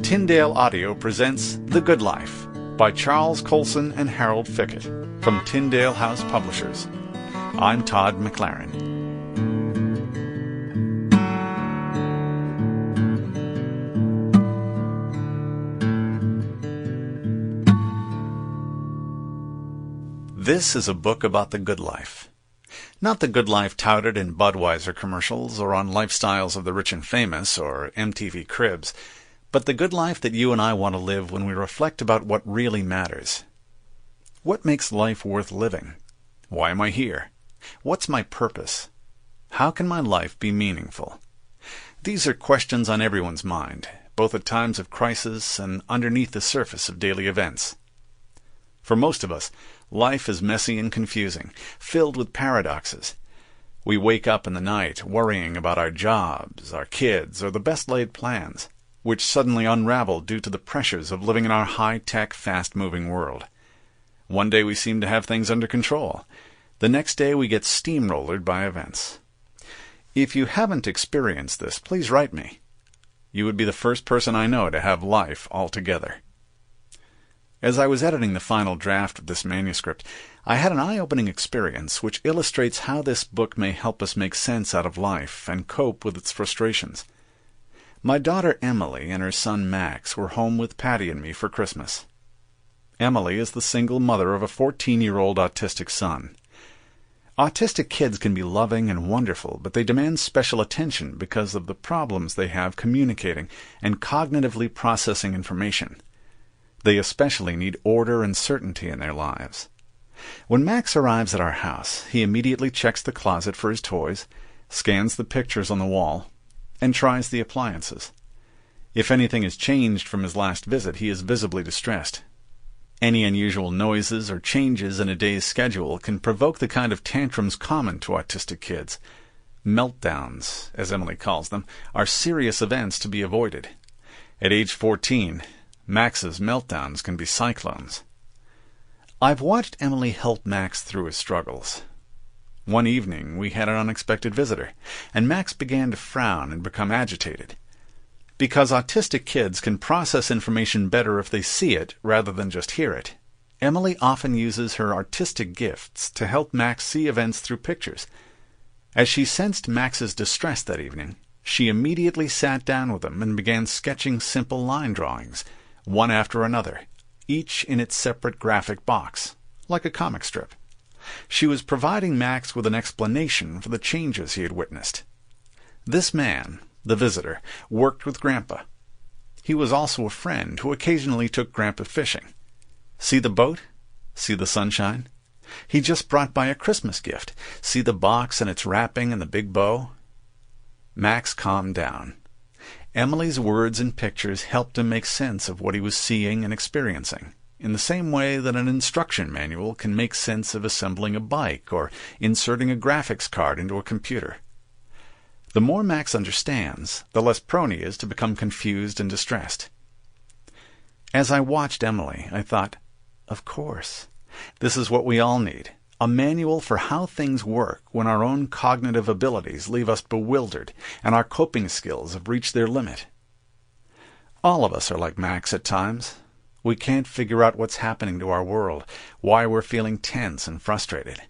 Tyndale Audio presents The Good Life by Charles Colson and Harold Fickett from Tyndale House Publishers. I'm Todd McLaren. This is a book about the good life. Not the good life touted in Budweiser commercials or on Lifestyles of the Rich and Famous or MTV Cribs, but the good life that you and I want to live when we reflect about what really matters. What makes life worth living? Why am I here? What's my purpose? How can my life be meaningful? These are questions on everyone's mind, both at times of crisis and underneath the surface of daily events. For most of us, life is messy and confusing, filled with paradoxes. We wake up in the night worrying about our jobs, our kids, or the best-laid plans, which suddenly unravel due to the pressures of living in our high-tech, fast-moving world. One day we seem to have things under control. The next day we get steamrollered by events. If you haven't experienced this, please write me. You would be the first person I know to have life all together. As I was editing the final draft of this manuscript, I had an eye-opening experience which illustrates how this book may help us make sense out of life and cope with its frustrations. My daughter Emily and her son Max were home with Patty and me for Christmas. Emily is the single mother of a 14-year-old autistic son. Autistic kids can be loving and wonderful, but they demand special attention because of the problems they have communicating and cognitively processing information. They especially need order and certainty in their lives. When Max arrives at our house, he immediately checks the closet for his toys, scans the pictures on the wall, and tries the appliances. If anything has changed from his last visit, he is visibly distressed. Any unusual noises or changes in a day's schedule can provoke the kind of tantrums common to autistic kids. Meltdowns, as Emily calls them, are serious events to be avoided. At age 14, Max's meltdowns can be cyclones. I've watched Emily help Max through his struggles. One evening we had an unexpected visitor, and Max began to frown and become agitated. Because autistic kids can process information better if they see it rather than just hear it, Emily often uses her artistic gifts to help Max see events through pictures. As she sensed Max's distress that evening, she immediately sat down with him and began sketching simple line drawings, one after another, each in its separate graphic box, like a comic strip. She was providing Max with an explanation for the changes he had witnessed. This man, the visitor, worked with Grandpa. He was also a friend who occasionally took Grandpa fishing. See the boat? See the sunshine? He just brought by a Christmas gift. See the box and its wrapping and the big bow? Max calmed down. Emily's words and pictures helped him make sense of what he was seeing and experiencing, in the same way that an instruction manual can make sense of assembling a bike or inserting a graphics card into a computer. The more Max understands, the less prone he is to become confused and distressed. As I watched Emily, I thought, of course, this is what we all need, a manual for how things work when our own cognitive abilities leave us bewildered and our coping skills have reached their limit. All of us are like Max at times. We can't figure out what's happening to our world, why we're feeling tense and frustrated.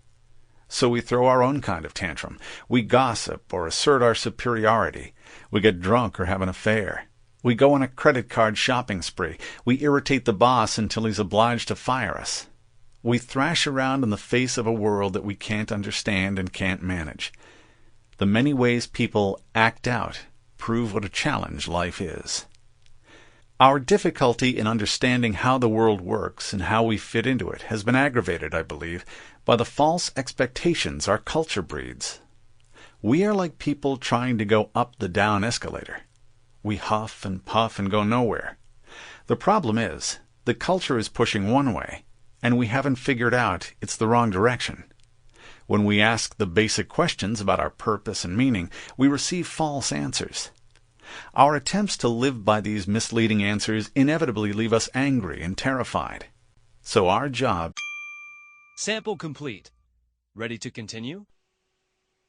So we throw our own kind of tantrum. We gossip or assert our superiority. We get drunk or have an affair. We go on a credit card shopping spree. We irritate the boss until he's obliged to fire us. We thrash around in the face of a world that we can't understand and can't manage. The many ways people act out prove what a challenge life is. Our difficulty in understanding how the world works and how we fit into it has been aggravated, I believe, by the false expectations our culture breeds. We are like people trying to go up the down escalator. We huff and puff and go nowhere. The problem is, the culture is pushing one way, and we haven't figured out it's the wrong direction. When we ask the basic questions about our purpose and meaning, we receive false answers. Our attempts to live by these misleading answers inevitably leave us angry and terrified. So our job... Sample complete. Ready to continue?